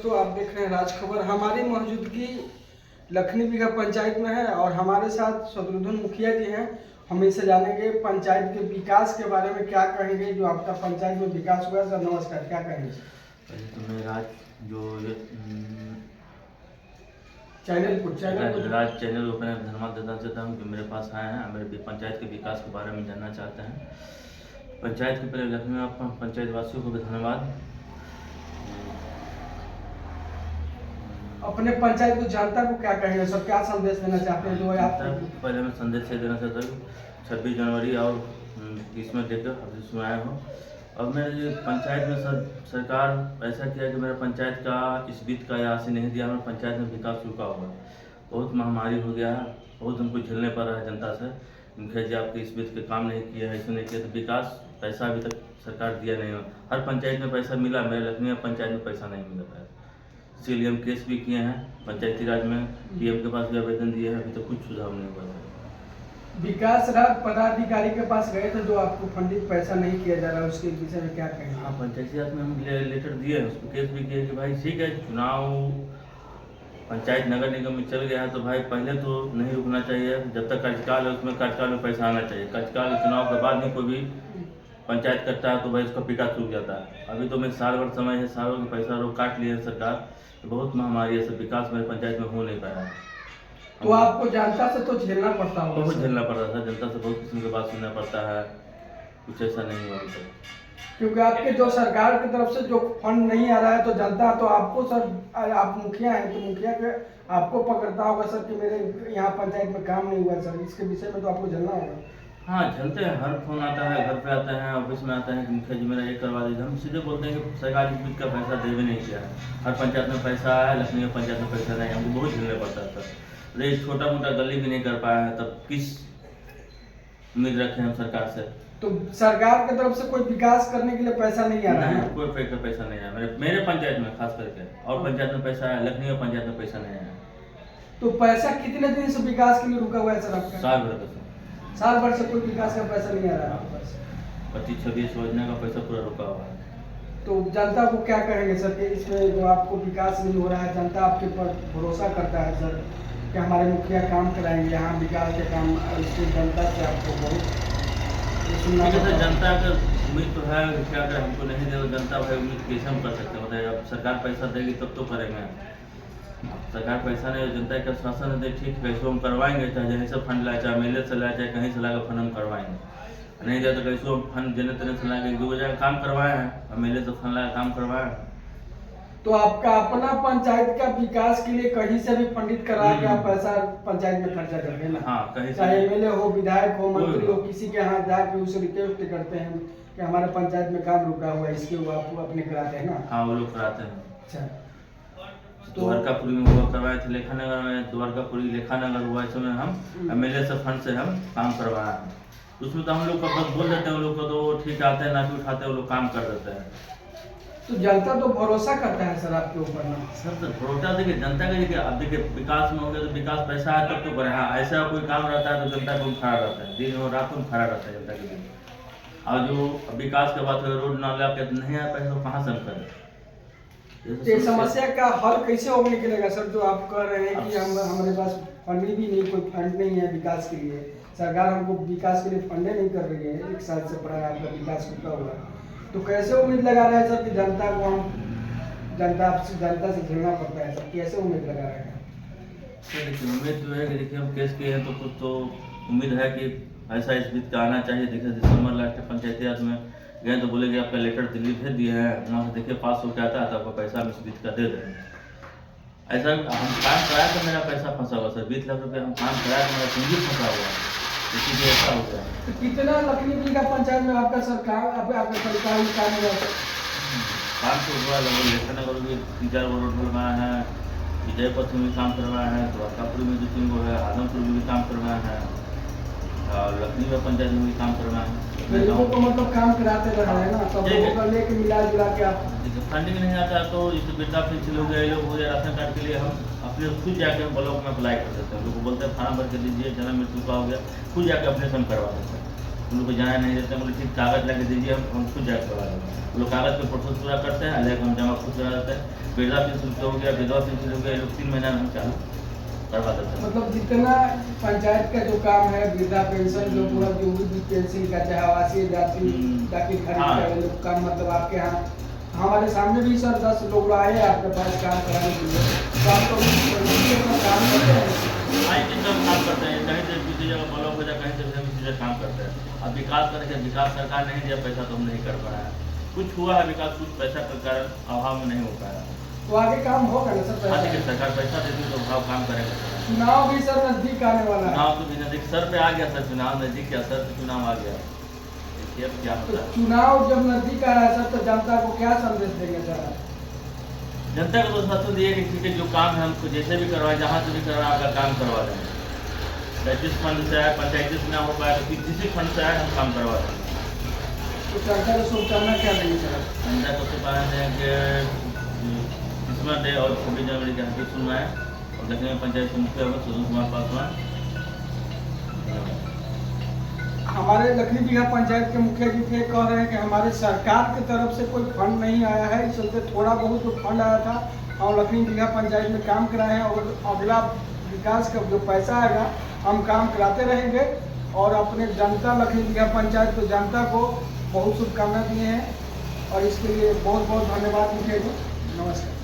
दोस्तों, आप देख रहे हैं राज खबर। हमारी मौजूदगी लखनी बिघा पंचायत में है और हमारे साथ शत्रुघ्न मुखिया जी हैं। हम इनसे जानेंगे पंचायत के विकास के बारे में, क्या कहेंगे जो आपका पंचायत में विकास हुआ। सर नमस्कार, क्या कहेंगे? पहले तो मैं राज चैनल को अपना धन्यवाद देना चाहता हूँ जो मेरे पास आए हैं, मेरे पंचायत के विकास के बारे में जानना चाहते हैं। पंचायत के पहले लखनऊ में पंचायत वासियों को भी धन्यवाद। अपने पंचायत को जनता को क्या कहेंगे सर, क्या संदेश देना चाहते हैं? जो आप पहले मैं संदेश ये देना चाहता हूँ 26 जनवरी और 30 में देकर अभी इसमें आया हूँ। अब मेरे पंचायत में सरकार ऐसा किया कि मेरा पंचायत का इस वित्त का राशि नहीं दिया। मेरे पंचायत में विकास रुका हुआ है, बहुत महामारी हो गया है, बहुत हमको झेलने पड़ रहा है जनता से। मुखिया जी आपके इस वित्त के काम नहीं किया है, ऐसे नहीं किया, तो विकास पैसा अभी तक सरकार दिया नहीं है। हर पंचायत में पैसा मिला, मेरे लखनऊ पंचायत में पैसा नहीं मिल रहा है। इसीलिए हम केस भी किए हैं पंचायती राज में, पीएम के पास भी आवेदन दिए हैं, अभी तक कुछ सुधार नहीं हुआ है। विकास राज पदाधिकारी के पास गए थे, जो आपको फंडित पैसा नहीं किया जा रहा है, उसके विषय में क्या कहेंगे? हाँ, पंचायती राज में हम लेटर दिए हैं, उसको केस भी किए कि भाई ठीक है, चुनाव पंचायत नगर निगम में चल गया है तो भाई पहले तो नहीं रुकना चाहिए। जब तक कार्यकाल है उसमें कार्यकाल में पैसा आना चाहिए। कार्यकाल चुनाव के बाद में कोई भी पंचायत करता है तो भाई उसका विकास रुक जाता है। अभी तो मैं साल भर समय है, सालों की पैसा रोक काट लिया है सरकार, तो बहुत महामारी है, सब विकास मेरे पंचायत में हो नहीं पाया है। तो आपको जनता से तो झेलना पड़ता होगा? बहुत झेलना पड़ रहा था, जनता से बहुत किस्म की बात सुनना पड़ता है, कुछ ऐसा नहीं हुआ अभी तक। क्योंकि आपके जो सरकार की तरफ से जो फंड नहीं आ रहा है तो जनता तो आपको सर, आप मुखिया हैं तो मुखिया के आपको पकड़ता होगा सर कि मेरे यहाँ पंचायत में काम नहीं हुआ सर, इसके विषय में तो आपको झेलना होगा। हाँ, झेलते हैं, हर फोन आता है, घर पे आते हैं, ऑफिस में आते हैं कि मुखिया जी मेरा ये करवा दीजिए। हम सीधे बोलते हैं कि सरकार इस वित्त का पैसा दे भी नहीं किया है। हर पंचायत में पैसा आया, लखनऊ पंचायत में पैसा नहीं, हमको बहुत झेलने पड़ता है सर। अरे छोटा मोटा गली भी नहीं कर पाया है, तब किस उम्मीद रखें हम सरकार से? तो सरकार की तरफ से कोई विकास करने के लिए पैसा नहीं आ रहा है? कोई पैसा नहीं आया मेरे पंचायत में खास करके, और पंचायत में पैसा आया, लखनऊ पंचायत में पैसा नहीं आया। तो पैसा कितने दिन से विकास के लिए रुका हुआ है सर आपका? साल भर से कोई विकास का पैसा नहीं आ रहा है आपके पास? 25-26 योजना का पैसा पूरा रुका हुआ है। तो जनता को क्या कहेंगे सर कि इसमें जो आपको विकास नहीं हो रहा है, जनता आपके पर भरोसा करता है सर कि हमारे मुखिया काम कराएंगे यहाँ विकास के काम, इससे जनता से आपको बहुत सुनना है। जनता का उम्मीद तो है, क्या कर हमको नहीं दे, जनता भाई उम्मीद कैसे हम कर सकते हैं? मतलब अब सरकार पैसा देगी तब तो करेंगे। सरकार पैसा नहीं, जनता का शासन दे, ठीक कैसे हम करवाएंगे, चाहे जहीं से फंड लाए, चाहे मेले से लाए, चाहे कहीं से लाकर फंड हम करवाएंगे। नहीं जाए तो कैसे हम फंड जने तने से लाएंगे। 2 जगह काम करवाए हैं, अब मेले से फंड लाया काम करवाए। तो आपका अपना पंचायत का विकास के लिए कहीं से भी फंडित करा के आप पैसा पंचायत में खर्चा करते हैं ना? हाँ, कहीं चाहे एमएलए हो, विधायक हो, मंत्री हो, किसी के यहाँ जाके उसे रिक्वेस्ट करते हैं कि हमारे पंचायत में काम रुका हुआ है, इसके वो आपको अपने कराते हैं ना? हाँ, वो लोग कराते हैं। अच्छा, तो द्वारकापुरी में हुआ करवाए थे, लेखानगर में द्वारकापुरी लेखानगर हुआ, इसमें हम एमएलए से फंड से हम काम करवाए हैं। उसमें तो हम लोग को बस बोल देते हैं, उन लोग को तो ठीक आते हैं, ना भी उठाते हैं, वो लोग काम कर देते हैं। तो जनता तो भरोसा करता है सर आपके ऊपर ना? सर तो भरोसा देखिए जनता का, देखिए अब देखिए विकास में हो गया तो विकास पैसा है तब तो करें। हाँ, ऐसा कोई काम रहता है तो जनता को खड़ा रहता है, दिन और रात को खड़ा रहता है जनता के दिन। और जो विकास के बाद रोड नाला के नहीं आया पैसा, कहाँ से हम करें? ये समस्या का हल कैसे होने निकलेगा सर? जो आप कह रहे हैं कि हमारे पास फंड भी नहीं, कोई फंड नहीं है विकास के लिए, सरकार हमको विकास के लिए फंडे नहीं कर रही है, 1 साल से बड़ा आपका विकास रुका हुआ है, तो कैसे उम्मीद लगा रहे हैं सर कि जनता को हम जनता से झेलना पड़ता है सर, कैसे उम्मीद लगा रहे हैं? देखिए उम्मीद जो है कि देखिए हम केस किए हैं तो कुछ तो उम्मीद है कि ऐसा इस वित्त का आना चाहिए। देखिए दिसंबर लास्ट पंचायती राज में गए तो बोले कि आपका लेटर दिल्ली भेज दिए हैं, वहाँ से देखिए पास होकर आता है तो आपका पैसा हम इस वित्त का दे दें। ऐसा हम काम कराया तो मेरा पैसा फंसा हुआ सर, 20 लाख रुपये हम काम कराया तो मेरा पूंजी फंसा हुआ है, इसीलिए ऐसा हो गया। तो कितना लखनऊ बिघा पंचायत में आपका सरकार आपका सरकारी काम हुआ सर? काम तो हुआ, लगभग लेखानगर भी 3-4 गो रोड बनवाया है, विजयपथ में भी काम करवाया है, द्वारकापुर में 2-3 गो है, आदमपुर में भी काम करवाया है, और लखनऊ पंचायत में भी काम करवाया है। लोगों को मतलब काम कराते रहे हैं ना, सब लोगों का लेके मिला जुला के आप फंडिंग नहीं आता तो इस वृद्धा पेंशन हो गया, ये लोग हो जाए राशन कार्ड के लिए हम अपने खुद जाके ब्लॉक में अप्लाई कर देते हैं। लोग बोलते हैं फार्म भर के दीजिए, जन्म मृत्यु का हो गया, खुद जाके अपने से हम करवा देते हैं। उन लोग को जाने नहीं देते, बोले ठीक कागज़ लेके दीजिए, हम खुद जाकर करवा देंगे। वो लोग कागज़ पे प्रोसेस पूरा करते हैं, लेकिन हम जमा खुद करा देते हैं। वृद्धा पेंशन हो गया, विधवा पेंशन हो गया, ये लोग 3 महीना में हम चालू करवा देते हैं। मतलब जितना पंचायत का जो काम है, वृद्धा पेंशन जो पूरा जो भी पेंशन का चाहे आवासीय जाति जाति खरीद हाँ। का ये लोग काम, मतलब आपके यहाँ हमारे सामने भी सर 10 लोग आए आपके पास काम कराने के लिए, तो आप तो अपना काम करते हैं। हाँ, ये सब काम करते हैं, कहीं से किसी जगह ब्लॉक हो जाए, कहीं से किसी जगह काम करते हैं। अब विकास करने के विकास सरकार नहीं दिया पैसा तो हम नहीं कर पाया। कुछ हुआ है विकास, कुछ पैसा के कारण अभाव में नहीं हो पाया। तो आगे काम होगा ना सर? हाँ, देखिए सरकार पैसा देती तो भाव काम करेगा। चुनाव भी सर नजदीक आने वाला है। चुनाव तो भी नजदीक, सर पे आ गया सर, चुनाव नजदीक क्या सर पे चुनाव आ गया। देखिए अब क्या तो होता है। चुनाव जब नजदीक आ रहा है सर, तो जनता को क्या संदेश देंगे सर? जनता को तो संदेश दिए कि ठीक है, जो काम है हमको जैसे भी करवाए, जहाँ से भी करवाए, आपका काम करवा देंगे। जिस फंड से आए, पंचायती से ना हो पाए तो किसी फंड से आए, हम काम करवा देंगे। तो जनता को शुभकामना क्या देंगे सर? जनता को शुभकामना दें कि किस्मत डे और 26 जनवरी के हाथी सुनवाएं और लखनऊ में पंचायत के मुखिया होगा सुधीर कुमार पासवान। हमारे लखनी बिहार पंचायत के मुखिया जी थे, कह रहे हैं कि हमारे सरकार की तरफ से कोई फंड नहीं आया है, इस चलते थोड़ा बहुत जो फंड आया था और लखनी बिहार पंचायत में काम कराए हैं, और अगला विकास का जो पैसा आएगा हम काम कराते रहेंगे। और अपने जनता लखनी बिहार पंचायत को जनता को बहुत शुभकामना दिए हैं, और इसके लिए बहुत बहुत धन्यवाद मुखिया जी। नमस्कार।